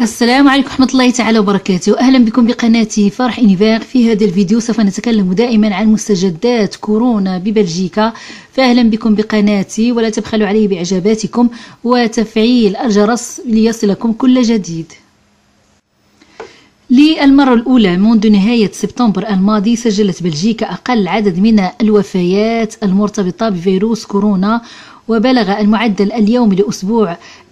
السلام عليكم ورحمة الله تعالى وبركاته. أهلا بكم بقناتي فرح إنيفير. في هذا الفيديو سوف نتكلم دائما عن مستجدات كورونا ببلجيكا، فأهلا بكم بقناتي ولا تبخلوا علي بإعجاباتكم وتفعيل الجرس ليصلكم كل جديد. للمرة الأولى منذ نهاية سبتمبر الماضي سجلت بلجيكا أقل عدد من الوفيات المرتبطة بفيروس كورونا، وبلغ المعدل اليومي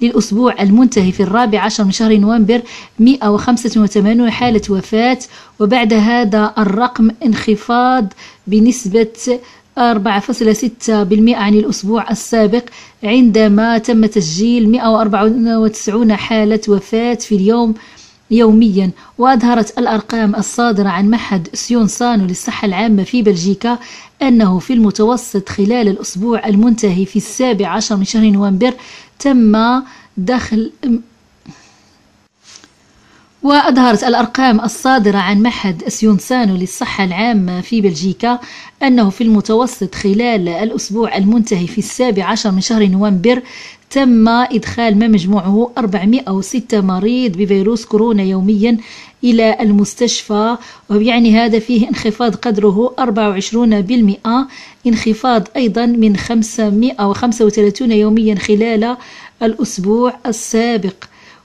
للأسبوع المنتهي في 14 من شهر نوفمبر 185 حالة وفاة، وبعد هذا الرقم انخفاض بنسبة 4.6% عن الأسبوع السابق عندما تم تسجيل 194 حالة وفاة في اليوم يوميا. وأظهرت الأرقام الصادرة عن معهد سيونسانو للصحة العامة في بلجيكا أنه في المتوسط خلال الأسبوع المنتهي في 17 من شهر نوفمبر وأظهرت الأرقام الصادرة عن معهد سيونسانو للصحة العامة في بلجيكا أنه في المتوسط خلال الأسبوع المنتهي في 17 من شهر نوفمبر تم إدخال ما مجموعه 406 مريض بفيروس كورونا يوميا إلى المستشفى، ويعني هذا فيه انخفاض قدره 24%، انخفاض أيضا من 535 يوميا خلال الأسبوع السابق.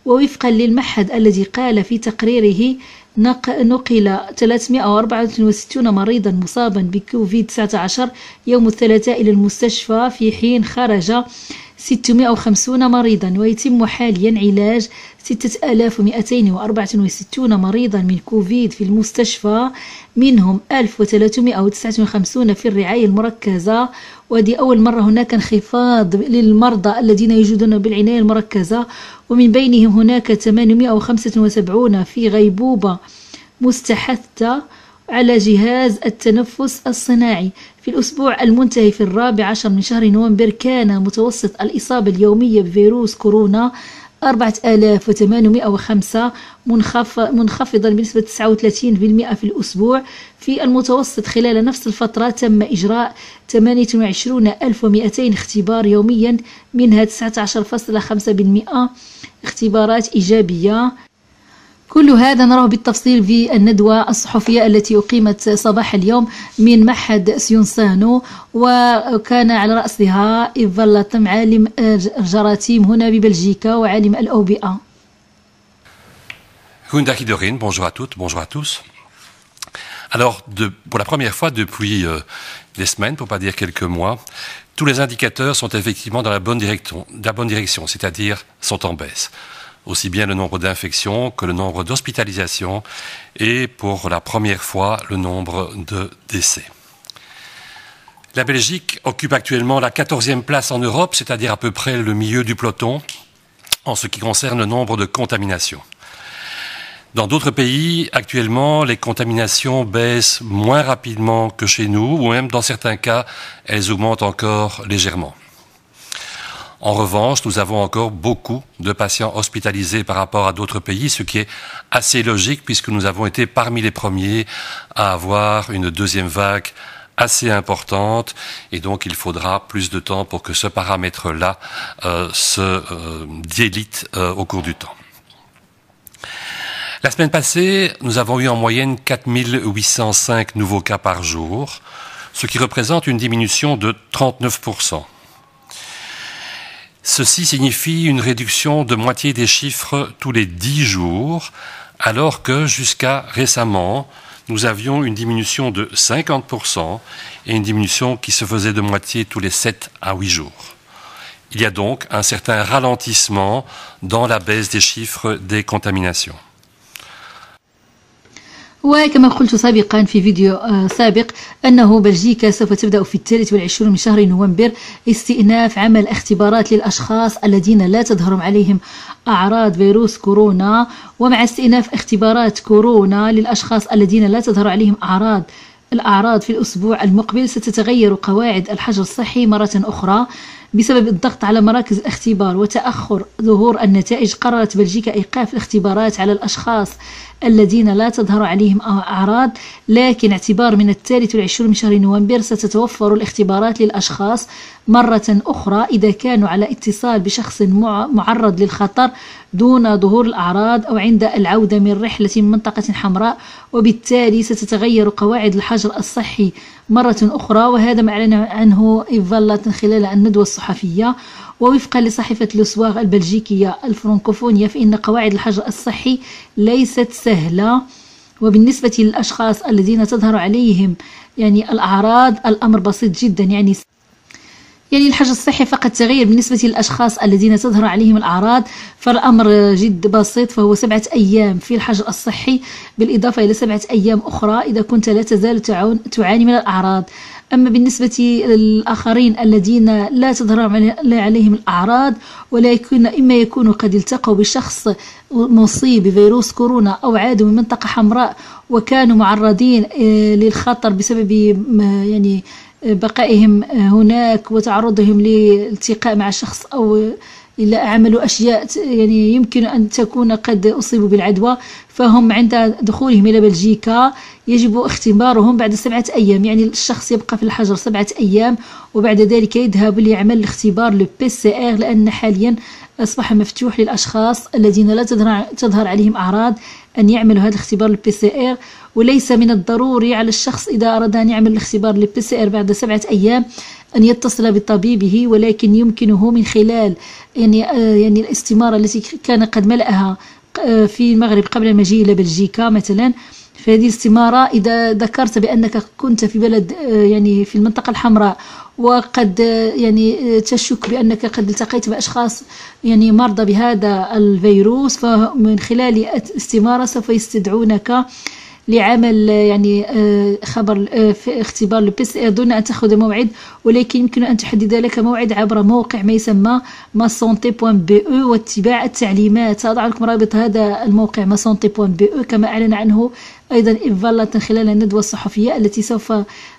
ووفقا للمعهد الذي قال في تقريره نقل 364 مريضا مصابا بكوفيد-19 يوم الثلاثاء إلى المستشفى، في حين خرج 650 مريضا، ويتم حاليا علاج 6264 مريضا من كوفيد في المستشفى، منهم 1359 في الرعاية المركزة. ودي أول مرة هناك انخفاض للمرضى الذين يوجدون بالعناية المركزة، ومن بينهم هناك 875 في غيبوبة مستحثة على جهاز التنفس الصناعي. في الأسبوع المنتهي في 14 من شهر نوفمبر كان متوسط الإصابة اليومية بفيروس كورونا 4805، منخفضا بنسبة 39% في الأسبوع. في المتوسط خلال نفس الفترة تم إجراء 28200 اختبار يوميا، منها 19.5% اختبارات إيجابية. كل هذا نراه بالتفصيل في الندوة الصحفية التي أقيمت صباح اليوم من معهد سيونسانو، وكان على رأسها إيفالاتم عالم الجراثيم هنا ببلجيكا وعالم الأوبئة. Goedendag iedereen, bonjour à toutes, bonjour à tous. Alors, pour la première fois depuis des semaines, pour pas dire quelques mois, tous les indicateurs sont effectivement dans la bonne direction, c'est-à-dire sont en baisse. Aussi bien le nombre d'infections que le nombre d'hospitalisations et pour la première fois le nombre de décès. La Belgique occupe actuellement la 14e place en Europe, c'est-à-dire à peu près le milieu du peloton en ce qui concerne le nombre de contaminations. Dans d'autres pays, actuellement, les contaminations baissent moins rapidement que chez nous, ou même dans certains cas, elles augmentent encore légèrement. En revanche, nous avons encore beaucoup de patients hospitalisés par rapport à d'autres pays, ce qui est assez logique puisque nous avons été parmi les premiers à avoir une deuxième vague assez importante, et donc il faudra plus de temps pour que ce paramètre-là se délite au cours du temps. La semaine passée, nous avons eu en moyenne 4805 nouveaux cas par jour, ce qui représente une diminution de 39%. Ceci signifie une réduction de moitié des chiffres tous les 10 jours, alors que jusqu'à récemment, nous avions une diminution de 50% et une diminution qui se faisait de moitié tous les 7 à 8 jours. Il y a donc un certain ralentissement dans la baisse des chiffres des contaminations. وكما قلت سابقا في فيديو سابق أنه بلجيكا سوف تبدأ في 23 من شهر نوفمبر استئناف عمل اختبارات للأشخاص الذين لا تظهر عليهم أعراض فيروس كورونا. ومع استئناف اختبارات كورونا للأشخاص الذين لا تظهر عليهم الأعراض في الأسبوع المقبل، ستتغير قواعد الحجر الصحي مرة أخرى. بسبب الضغط على مراكز الاختبار وتأخر ظهور النتائج، قررت بلجيكا إيقاف الاختبارات على الأشخاص الذين لا تظهر عليهم أعراض، لكن اعتبار من 23 من شهر نوفمبر ستتوفر الاختبارات للأشخاص مرة أخرى إذا كانوا على اتصال بشخص معرض للخطر دون ظهور الأعراض أو عند العودة من رحلة من منطقة حمراء، وبالتالي ستتغير قواعد الحجر الصحي مرة أخرى. وهذا ما أعلن عنه إيف فالاتن خلال الندوة الصحفية. ووفقا لصحيفة لوسواغ البلجيكية الفرنكوفونية فإن قواعد الحجر الصحي ليست سهلة، وبالنسبة للأشخاص الذين تظهر عليهم الأعراض الأمر بسيط جدا. يعني الحجر الصحي فقط تغير بالنسبة للأشخاص الذين تظهر عليهم الأعراض، فالأمر جد بسيط، فهو 7 أيام في الحجر الصحي بالإضافة إلى 7 أيام أخرى إذا كنت لا تزال تعاني من الأعراض. أما بالنسبة للآخرين الذين لا تظهر عليهم الأعراض ولكن إما يكونوا قد التقوا بشخص مصيب بفيروس كورونا أو عادوا من منطقة حمراء وكانوا معرضين للخطر بسبب بقائهم هناك وتعرضهم للالتقاء مع شخص أو إلى عملوا أشياء يمكن أن تكون قد أصيبوا بالعدوى، فهم عند دخولهم إلى بلجيكا يجب اختبارهم بعد 7 أيام. الشخص يبقى في الحجر 7 أيام وبعد ذلك يذهب ليعمل الاختبار لو PCR، لأن حاليا أصبح مفتوح للأشخاص الذين لا تظهر عليهم أعراض أن يعملوا هذا الاختبار لو PCR. وليس من الضروري على الشخص إذا أراد أن يعمل الاختبار لو PCR بعد 7 أيام أن يتصل بطبيبه، ولكن يمكنه من خلال الاستمارة التي كان قد ملأها في المغرب قبل المجيء إلى بلجيكا مثلا. في هذه الاستمارة إذا ذكرت بأنك كنت في بلد في المنطقة الحمراء وقد تشك بأنك قد التقيت بأشخاص مرضى بهذا الفيروس، فمن خلال الاستمارة سوف يستدعونك لعمل خبر في اختبار لو PCR دون أن تأخذ موعد، ولكن يمكن أن تحدد لك موعد عبر موقع ما يسمى masante.be واتباع التعليمات. سأضع لكم رابط هذا الموقع masante.be كما أعلن عنه أيضا إيف فالاتن خلال الندوة الصحفية التي سوف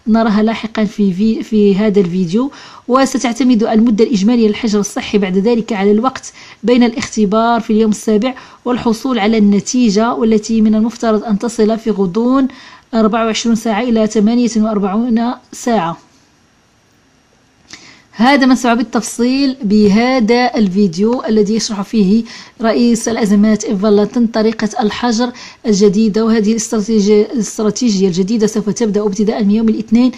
نراها لاحقا في هذا الفيديو. وستعتمد المدة الإجمالية للحجر الصحي بعد ذلك على الوقت بين الاختبار في اليوم السابع والحصول على النتيجة، والتي من المفترض أن تصل في غضون 24 ساعة إلى 48 ساعة. هذا ما سوى بالتفصيل بهذا الفيديو الذي يشرح فيه رئيس الأزمات إيف فالاتن طريقة الحجر الجديدة، وهذه الاستراتيجية الجديدة سوف تبدأ ابتداء من يوم الاثنين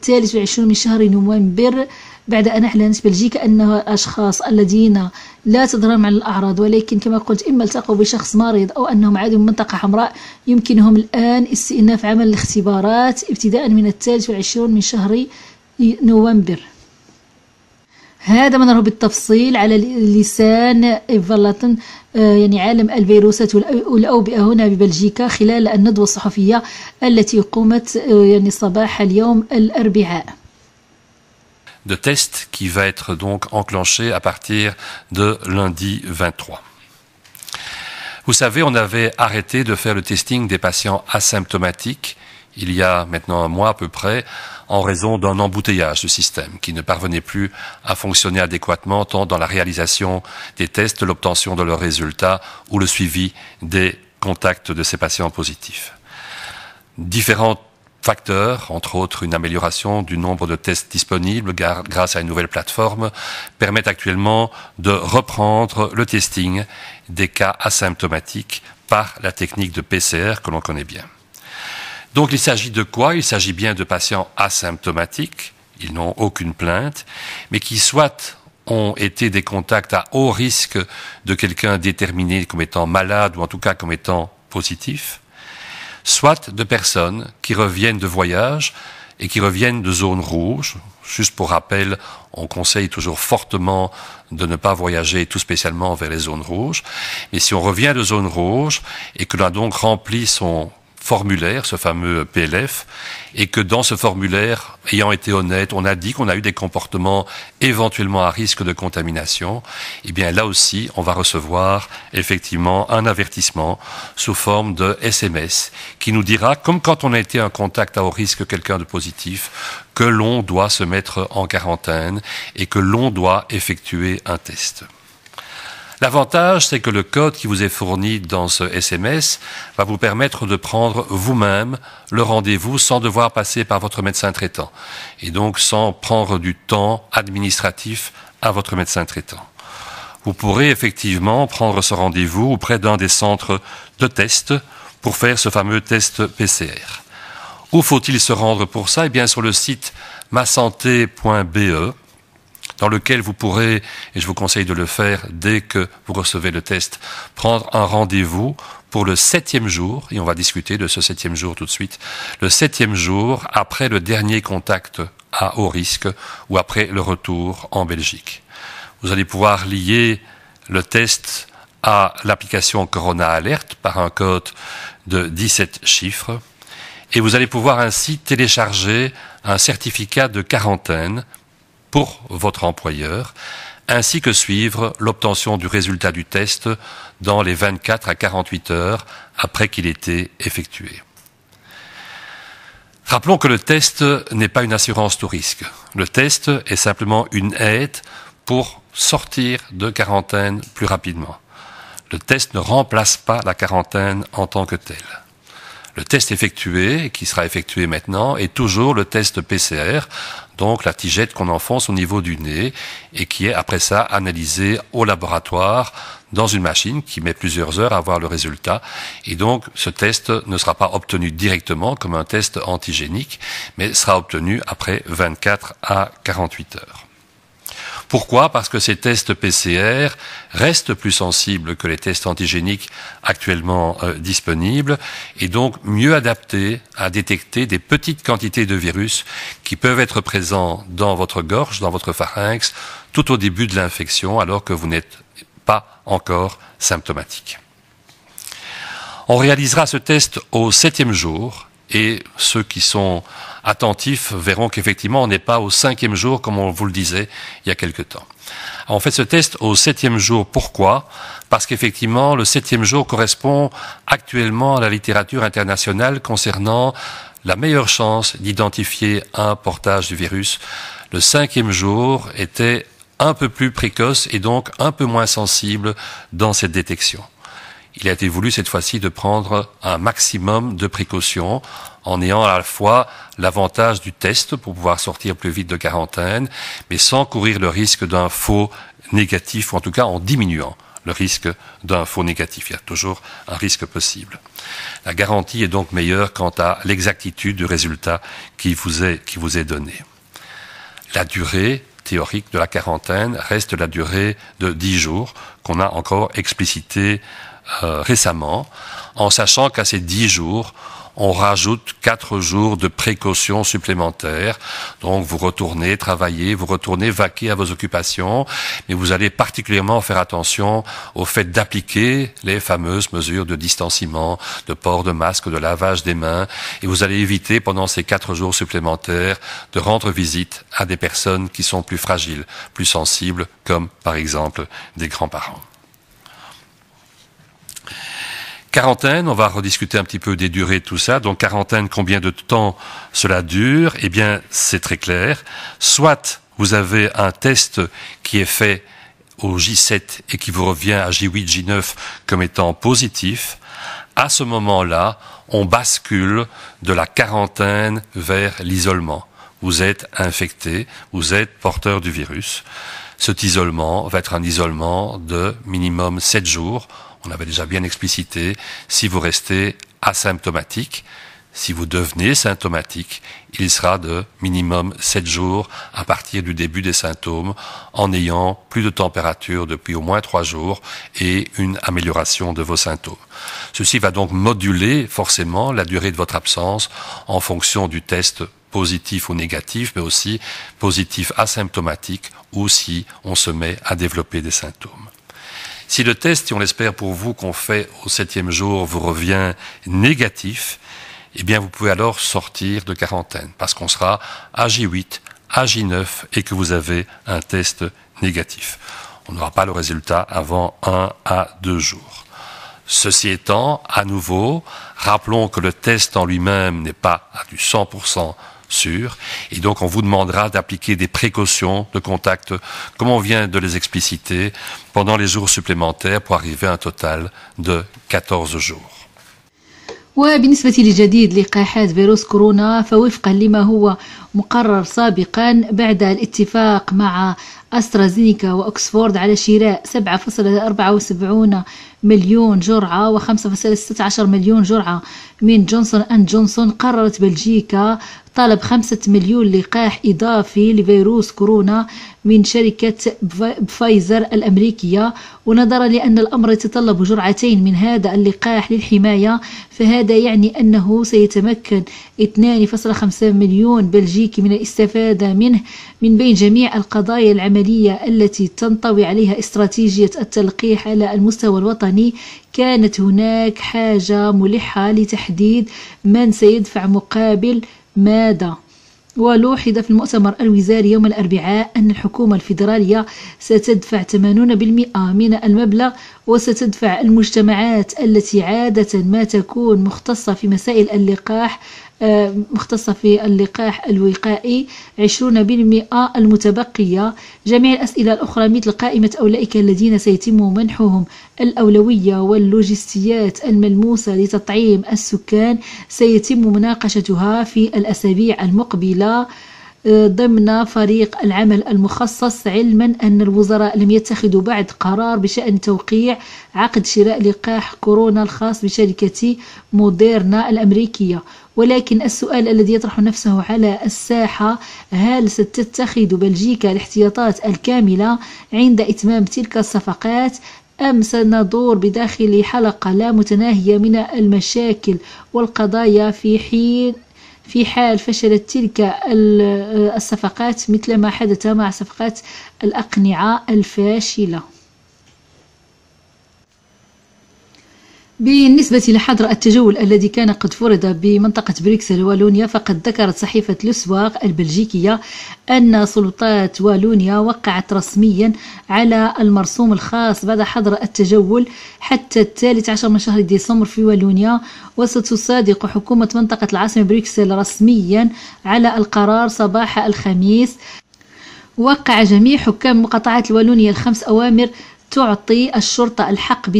23 من شهر نوفمبر، بعد أن أعلنت بلجيكا أن الأشخاص الذين لا تظهرهم على الأعراض ولكن كما قلت إما التقوا بشخص مريض أو أنهم عادوا من منطقة حمراء يمكنهم الآن استئناف عمل الاختبارات ابتداء من 23 من شهر نوفمبر. هذا ما نراه بالتفصيل على لسان إيف فالاتن عالم الفيروسات والأوبئة هنا ببلجيكا خلال الندوة الصحفية التي قامت صباح اليوم الأربعاء. De test qui va être donc enclenché à partir de lundi 23. Vous savez, on avait arrêté de faire le testing des patients asymptomatiques il y a maintenant un mois à peu près, en raison d'un embouteillage du système qui ne parvenait plus à fonctionner adéquatement tant dans la réalisation des tests, l'obtention de leurs résultats ou le suivi des contacts de ces patients positifs. Différents facteurs, entre autres une amélioration du nombre de tests disponibles grâce à une nouvelle plateforme, permettent actuellement de reprendre le testing des cas asymptomatiques par la technique de PCR que l'on connaît bien. Donc il s'agit de quoi? Il s'agit bien de patients asymptomatiques, ils n'ont aucune plainte, mais qui soit ont été des contacts à haut risque de quelqu'un déterminé comme étant malade ou en tout cas comme étant positif, soit de personnes qui reviennent de voyage et qui reviennent de zones rouges. Juste pour rappel, on conseille toujours fortement de ne pas voyager tout spécialement vers les zones rouges. Mais si on revient de zones rouges et que l'on a donc rempli son formulaire, ce fameux PLF, et que dans ce formulaire, ayant été honnête, on a dit qu'on a eu des comportements éventuellement à risque de contamination, eh bien là aussi, on va recevoir effectivement un avertissement sous forme de SMS qui nous dira, comme quand on a été en contact à haut risque quelqu'un de positif, que l'on doit se mettre en quarantaine et que l'on doit effectuer un test. L'avantage, c'est que le code qui vous est fourni dans ce SMS va vous permettre de prendre vous-même le rendez-vous sans devoir passer par votre médecin traitant et donc sans prendre du temps administratif à votre médecin traitant. Vous pourrez effectivement prendre ce rendez-vous auprès d'un des centres de test pour faire ce fameux test PCR. Où faut-il se rendre pour ça? Eh bien, sur le site masanté.be, dans lequel vous pourrez, et je vous conseille de le faire dès que vous recevez le test, prendre un rendez-vous pour le 7e jour, et on va discuter de ce 7e jour tout de suite, le 7e jour après le dernier contact à haut risque ou après le retour en Belgique. Vous allez pouvoir lier le test à l'application Corona Alert par un code de 17 chiffres, et vous allez pouvoir ainsi télécharger un certificat de quarantaine pour votre employeur, ainsi que suivre l'obtention du résultat du test dans les 24 à 48 heures après qu'il ait été effectué. Rappelons que le test n'est pas une assurance tout risque. Le test est simplement une aide pour sortir de quarantaine plus rapidement. Le test ne remplace pas la quarantaine en tant que telle. Le test effectué, qui sera effectué maintenant, est toujours le test PCR, donc la tigette qu'on enfonce au niveau du nez et qui est après ça analysée au laboratoire dans une machine qui met plusieurs heures à avoir le résultat. Et donc ce test ne sera pas obtenu directement comme un test antigénique, mais sera obtenu après 24 à 48 heures. Pourquoi? Parce que ces tests PCR restent plus sensibles que les tests antigéniques actuellement disponibles et donc mieux adaptés à détecter des petites quantités de virus qui peuvent être présents dans votre gorge, dans votre pharynx, tout au début de l'infection alors que vous n'êtes pas encore symptomatique. On réalisera ce test au 7e jour et ceux qui sont attentifs verront qu'effectivement on n'est pas au 5e jour comme on vous le disait il y a quelque temps. On fait ce test au 7e jour. Pourquoi? Parce qu'effectivement le 7e jour correspond actuellement à la littérature internationale concernant la meilleure chance d'identifier un portage du virus. Le 5e jour était un peu plus précoce et donc un peu moins sensible dans cette détection. Il a été voulu cette fois-ci de prendre un maximum de précautions en ayant à la fois l'avantage du test pour pouvoir sortir plus vite de quarantaine, mais sans courir le risque d'un faux négatif, ou en tout cas en diminuant le risque d'un faux négatif. Il y a toujours un risque possible. La garantie est donc meilleure quant à l'exactitude du résultat qui vous est donné. La durée théorique de la quarantaine reste la durée de 10 jours qu'on a encore explicité récemment, en sachant qu'à ces 10 jours, on rajoute 4 jours de précautions supplémentaires. Donc vous retournez travailler, vous retournez vaquer à vos occupations, mais vous allez particulièrement faire attention au fait d'appliquer les fameuses mesures de distanciement, de port de masque, de lavage des mains, et vous allez éviter pendant ces 4 jours supplémentaires de rendre visite à des personnes qui sont plus fragiles, plus sensibles, comme par exemple des grands-parents. Quarantaine, on va rediscuter un petit peu des durées de tout ça. Donc quarantaine, combien de temps cela dure? Eh bien, c'est très clair. Soit vous avez un test qui est fait au J7 et qui vous revient à J8, J9 comme étant positif. À ce moment-là, on bascule de la quarantaine vers l'isolement. Vous êtes infecté, vous êtes porteur du virus. Cet isolement va être un isolement de minimum 7 jours. On avait déjà bien explicité, si vous restez asymptomatique, si vous devenez symptomatique, il sera de minimum 7 jours à partir du début des symptômes, en ayant plus de température depuis au moins 3 jours et une amélioration de vos symptômes. Ceci va donc moduler forcément la durée de votre absence en fonction du test positif ou négatif, mais aussi positif asymptomatique ou si on se met à développer des symptômes. Si le test, et on l'espère pour vous, qu'on fait au 7e jour vous revient négatif, eh bien vous pouvez alors sortir de quarantaine parce qu'on sera à J8, à J9 et que vous avez un test négatif. On n'aura pas le résultat avant 1 à 2 jours. Ceci étant, à nouveau, rappelons que le test en lui-même n'est pas à du 100% sûr. Et donc, on vous demandera d'appliquer des précautions de contact, comme on vient de les expliciter, pendant les jours supplémentaires pour arriver à un total de 14 jours. وبالنسبة لجديد لقاحات فيروس كورونا فوفقا لما هو مقرر سابقا بعد الاتفاق مع أسترازينيكا وأكسفورد على شراء 7.74 مليون جرعة و5.16 مليون جرعة من جونسون أند جونسون، قررت بلجيكا طلب 5 مليون لقاح إضافي لفيروس كورونا من شركة فايزر الأمريكية. ونظرا لأن الأمر يتطلب جرعتين من هذا اللقاح للحماية، فهذا يعني أنه سيتمكن 2.5 مليون بلجيكي من الاستفادة منه من بين جميع القضايا العملية التي تنطوي عليها استراتيجية التلقيح على المستوى الوطني. كانت هناك حاجة ملحة لتحديد من سيدفع مقابل ماذا. ولوحظ في المؤتمر الوزاري يوم الأربعاء أن الحكومة الفيدرالية ستدفع 80% من المبلغ، وستدفع المجتمعات التي عادة ما تكون مختصة في مسائل اللقاح مختصة في اللقاح الوقائي 20% المتبقية. جميع الأسئلة الأخرى مثل قائمة أولئك الذين سيتم منحهم الأولوية واللوجستيات الملموسة لتطعيم السكان سيتم مناقشتها في الأسابيع المقبلة ضمن فريق العمل المخصص، علما أن الوزراء لم يتخذوا بعد قرار بشأن توقيع عقد شراء لقاح كورونا الخاص بشركة موديرنا الأمريكية. ولكن السؤال الذي يطرح نفسه على الساحة: هل ستتخذ بلجيكا الاحتياطات الكاملة عند إتمام تلك الصفقات، أم سندور بداخل حلقة لا متناهية من المشاكل والقضايا في حال فشلت تلك الصفقات مثل ما حدث مع صفقات الأقنعة الفاشلة؟ بالنسبة لحظر التجول الذي كان قد فرض بمنطقة بروكسل والونيا، فقد ذكرت صحيفة لوسواق البلجيكية أن سلطات والونيا وقعت رسميا على المرسوم الخاص بعد حظر التجول حتى 13 من شهر ديسمبر في والونيا. وستصادق حكومة منطقة العاصمة بروكسل رسميا على القرار صباح الخميس. وقع جميع حكام مقاطعات الوالونيا ال5 أوامر تعطي الشرطة الحق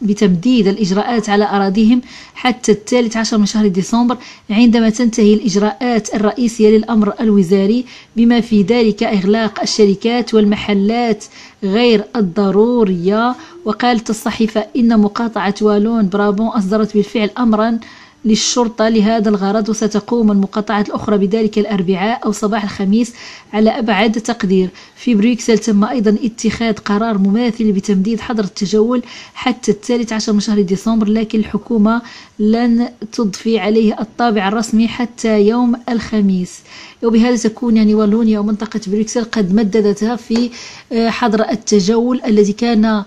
بتمديد الإجراءات على أراضيهم حتى 13 من شهر ديسمبر، عندما تنتهي الإجراءات الرئيسية للأمر الوزاري، بما في ذلك إغلاق الشركات والمحلات غير الضرورية. وقالت الصحيفة إن مقاطعة والون برابون أصدرت بالفعل أمرا للشرطة لهذا الغرض، وستقوم المقاطعات الأخرى بذلك الأربعاء أو صباح الخميس على أبعد تقدير. في بروكسل تم أيضا اتخاذ قرار مماثل بتمديد حظر التجول حتى 13 من شهر ديسمبر، لكن الحكومة لن تضفي عليه الطابع الرسمي حتى يوم الخميس. وبهذا تكون والونيا ومنطقة بروكسل قد مددتها في حظر التجول الذي كان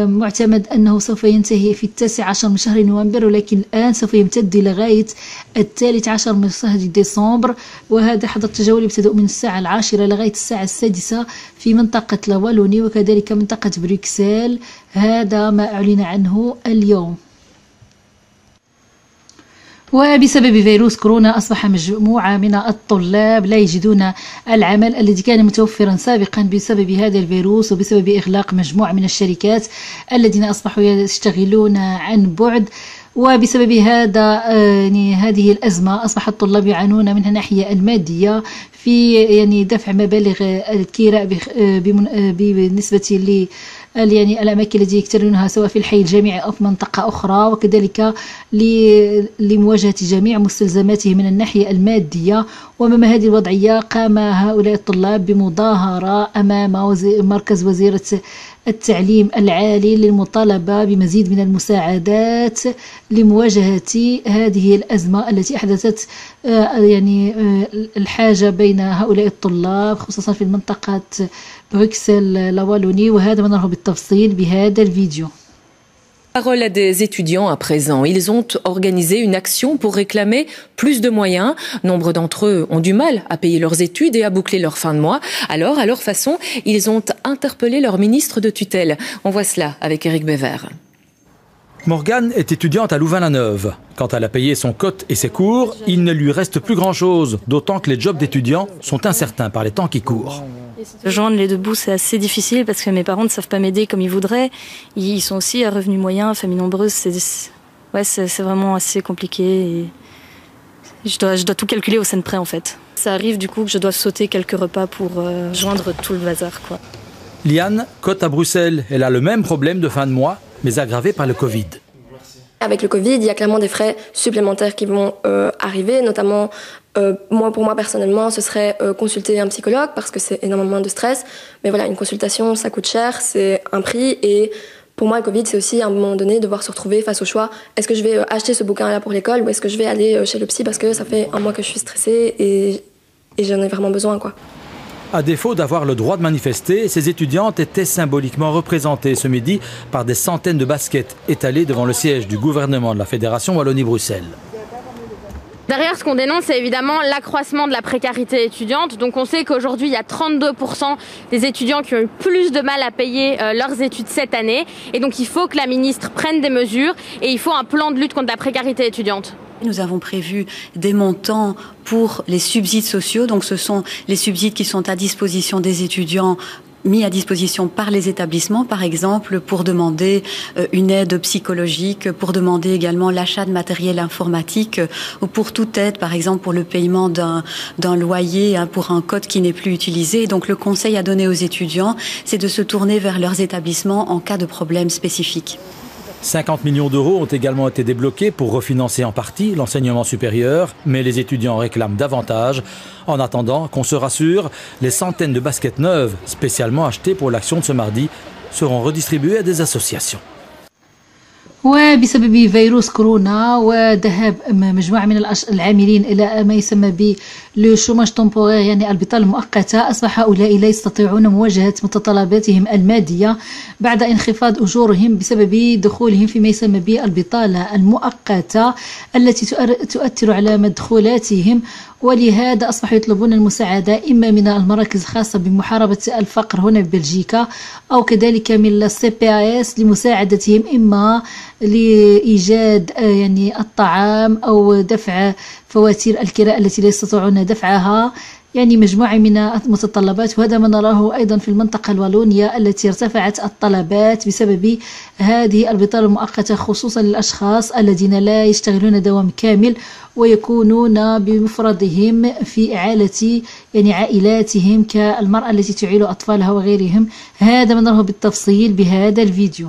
معتمد أنه سوف ينتهي في 19 من شهر نوفمبر، ولكن الآن سوف يمتد لغاية 13 من شهر ديسمبر. وهذا حظر التجول يبتدأ من الساعة 10 لغاية الساعة 6 في منطقة لوالوني وكذلك منطقة بروكسل. هذا ما أعلن عنه اليوم. وبسبب فيروس كورونا أصبح مجموعة من الطلاب لا يجدون العمل الذي كان متوفرا سابقا بسبب هذا الفيروس، وبسبب إغلاق مجموعة من الشركات الذين أصبحوا يشتغلون عن بعد. وبسبب هذا هذه الأزمة أصبح الطلاب يعانون منها الناحية المادية في دفع مبالغ الكراء بالنسبة الأماكن التي يكترونها سواء في الحي الجامعي أو في منطقة أخرى، وكذلك لمواجهة جميع مستلزماتهم من الناحية المادية. وأمام هذه الوضعية قام هؤلاء الطلاب بمظاهرة أمام مركز وزيرة التعليم العالي للمطالبة بمزيد من المساعدات لمواجهة هذه الأزمة التي أحدثت الحاجة بين هؤلاء الطلاب خصوصا في منطقة بروكسل لوالوني. وهذا ما نراه بالتفصيل بهذا الفيديو. Parole à des étudiants à présent. Ils ont organisé une action pour réclamer plus de moyens. Nombre d'entre eux ont du mal à payer leurs études et à boucler leur fin de mois. Alors, à leur façon, ils ont interpellé leur ministre de tutelle. On voit cela avec Éric Bévert. Morgane est étudiante à Louvain-la-Neuve. Quand elle a payé son cote et ses cours, il ne lui reste plus grand-chose, d'autant que les jobs d'étudiants sont incertains par les temps qui courent. Joindre les deux bouts, c'est assez difficile parce que mes parents ne savent pas m'aider comme ils voudraient. Ils sont aussi à revenus moyens, famille nombreuse, c'est vraiment assez compliqué. Et je dois tout calculer au cent près en fait. Ça arrive du coup que je dois sauter quelques repas pour joindre tout le bazar, quoi. Liane cote à Bruxelles. Elle a le même problème de fin de mois, mais aggravé par le Covid. Avec le Covid, il y a clairement des frais supplémentaires qui vont arriver, notamment pour moi personnellement, ce serait consulter un psychologue parce que c'est énormément de stress. Mais voilà, une consultation, ça coûte cher, c'est un prix. Et pour moi, le Covid, c'est aussi à un moment donné devoir se retrouver face au choix. Est-ce que je vais acheter ce bouquin-là pour l'école ou est-ce que je vais aller chez le psy parce que ça fait un mois que je suis stressée et j'en ai vraiment besoin, quoi. À défaut d'avoir le droit de manifester, ces étudiantes étaient symboliquement représentées ce midi par des centaines de baskets étalées devant le siège du gouvernement de la Fédération Wallonie-Bruxelles. Derrière, ce qu'on dénonce, c'est évidemment l'accroissement de la précarité étudiante. Donc on sait qu'aujourd'hui, il y a 32% des étudiants qui ont eu plus de mal à payer leurs études cette année. Et donc il faut que la ministre prenne des mesures et il faut un plan de lutte contre la précarité étudiante. Nous avons prévu des montants pour les subsides sociaux. Donc ce sont les subsides qui sont à disposition des étudiants mis à disposition par les établissements, par exemple, pour demander une aide psychologique, pour demander également l'achat de matériel informatique, ou pour toute aide, par exemple, pour le paiement d'un loyer, pour un code qui n'est plus utilisé. Donc le conseil à donner aux étudiants, c'est de se tourner vers leurs établissements en cas de problème spécifique. 50 millions d'euros ont également été débloqués pour refinancer en partie l'enseignement supérieur, mais les étudiants réclament davantage. En attendant qu'on se rassure, les centaines de baskets neuves, spécialement achetées pour l'action de ce mardi, seront redistribuées à des associations. وبسبب فيروس كورونا وذهاب مجموعة من العاملين إلى ما يسمى بالشوماج طومبورير يعني البطالة المؤقتة، أصبح هؤلاء لا يستطيعون مواجهة متطلباتهم المادية بعد انخفاض أجورهم بسبب دخولهم فيما يسمى بالبطالة المؤقتة التي تؤثر على مدخولاتهم، ولهذا أصبحوا يطلبون المساعدة إما من المراكز الخاصة بمحاربة الفقر هنا ببلجيكا أو كذلك من الCPAS لمساعدتهم إما لإيجاد يعني الطعام أو دفع فواتير الكراء التي لا يستطيعون دفعها، يعني مجموعة من المتطلبات. وهذا ما نراه أيضا في المنطقة الوالونية التي ارتفعت الطلبات بسبب هذه البطالة المؤقتة، خصوصا للأشخاص الذين لا يشتغلون دوام كامل ويكونون بمفردهم في إعالة يعني عائلاتهم كالمرأة التي تعيل أطفالها وغيرهم. هذا ما نراه بالتفصيل بهذا الفيديو.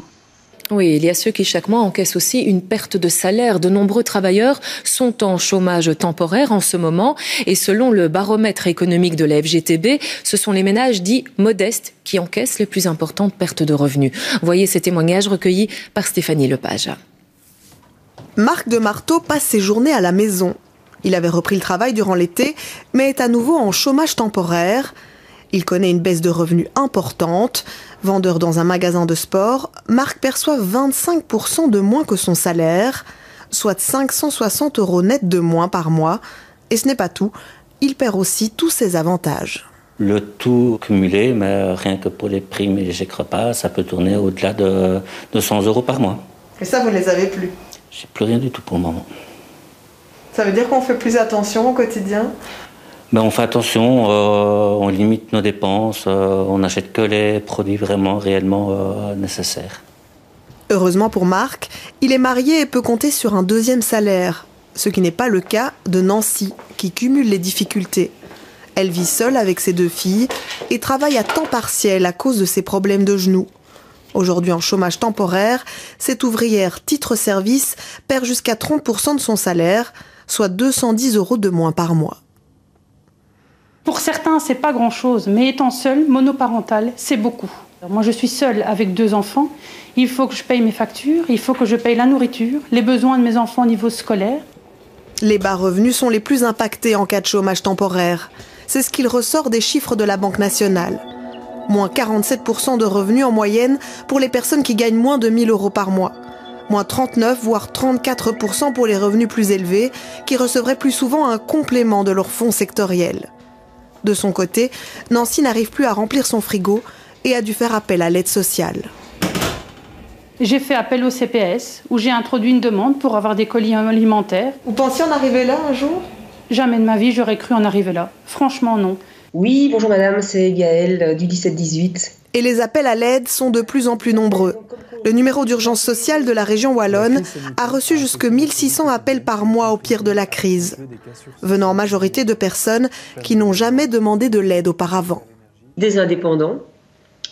Oui, il y a ceux qui chaque mois encaissent aussi une perte de salaire. De nombreux travailleurs sont en chômage temporaire en ce moment. Et selon le baromètre économique de la FGTB, ce sont les ménages dits modestes qui encaissent les plus importantes pertes de revenus. Voyez ces témoignages recueillis par Stéphanie Lepage. Marc de Marteau passe ses journées à la maison. Il avait repris le travail durant l'été, mais est à nouveau en chômage temporaire. Il connaît une baisse de revenus importante. Vendeur dans un magasin de sport, Marc perçoit 25% de moins que son salaire, soit 560 € net de moins par mois. Et ce n'est pas tout, il perd aussi tous ses avantages. Le tout cumulé, mais rien que pour les primes et les chèques repas, ça peut tourner au-delà de 100 € par mois. Et ça, vous ne les avez plus? J'ai plus rien du tout pour le moment. Ça veut dire qu'on fait plus attention au quotidien? On fait attention, on limite nos dépenses, on n'achète que les produits vraiment, réellement nécessaires. Heureusement pour Marc, il est marié et peut compter sur un deuxième salaire, ce qui n'est pas le cas de Nancy, qui cumule les difficultés. Elle vit seule avec ses 2 filles et travaille à temps partiel à cause de ses problèmes de genoux. Aujourd'hui en chômage temporaire, cette ouvrière titre-service perd jusqu'à 30% de son salaire, soit 210 € de moins par mois. Pour certains, c'est pas grand-chose, mais étant seule, monoparentale, c'est beaucoup. Alors moi, je suis seule avec 2 enfants. Il faut que je paye mes factures, il faut que je paye la nourriture, les besoins de mes enfants au niveau scolaire. Les bas revenus sont les plus impactés en cas de chômage temporaire. C'est ce qu'il ressort des chiffres de la Banque nationale. Moins 47% de revenus en moyenne pour les personnes qui gagnent moins de 1 000 € par mois. Moins 39 voire 34% pour les revenus plus élevés, qui recevraient plus souvent un complément de leur fonds sectoriel. De son côté, Nancy n'arrive plus à remplir son frigo et a dû faire appel à l'aide sociale. J'ai fait appel au CPS où j'ai introduit une demande pour avoir des colis alimentaires. Vous pensiez en arriver là un jour? Jamais de ma vie j'aurais cru en arriver là. Franchement non. Oui, bonjour madame, c'est Gaëlle du 17-18. Et les appels à l'aide sont de plus en plus nombreux. Le numéro d'urgence sociale de la région wallonne a reçu jusque 1600 appels par mois au pire de la crise, venant en majorité de personnes qui n'ont jamais demandé de l'aide auparavant. Des indépendants,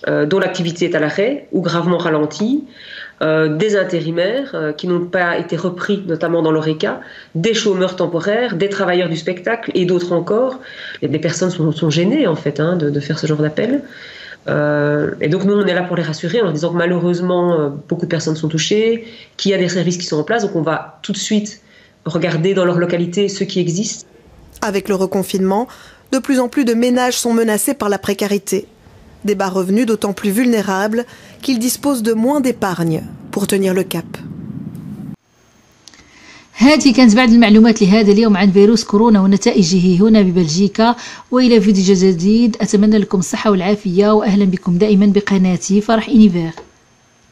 dont l'activité est à l'arrêt ou gravement ralentie, des intérimaires qui n'ont pas été repris, notamment dans l'ORECA, des chômeurs temporaires, des travailleurs du spectacle et d'autres encore. Les personnes sont gênées en fait de faire ce genre d'appel. Et donc nous on est là pour les rassurer en leur disant que malheureusement beaucoup de personnes sont touchées, qu'il y a des services qui sont en place, donc on va tout de suite regarder dans leur localité ce qui existe. Avec le reconfinement, de plus en plus de ménages sont menacés par la précarité. Des bas revenus d'autant plus vulnérables qu'ils disposent de moins d'épargne pour tenir le cap. هذه كانت بعض المعلومات لهذا اليوم عن فيروس كورونا ونتائجه هنا ببلجيكا، وإلى فيديو جديد أتمنى لكم الصحة والعافية وأهلا بكم دائما بقناتي فرح إنيفير.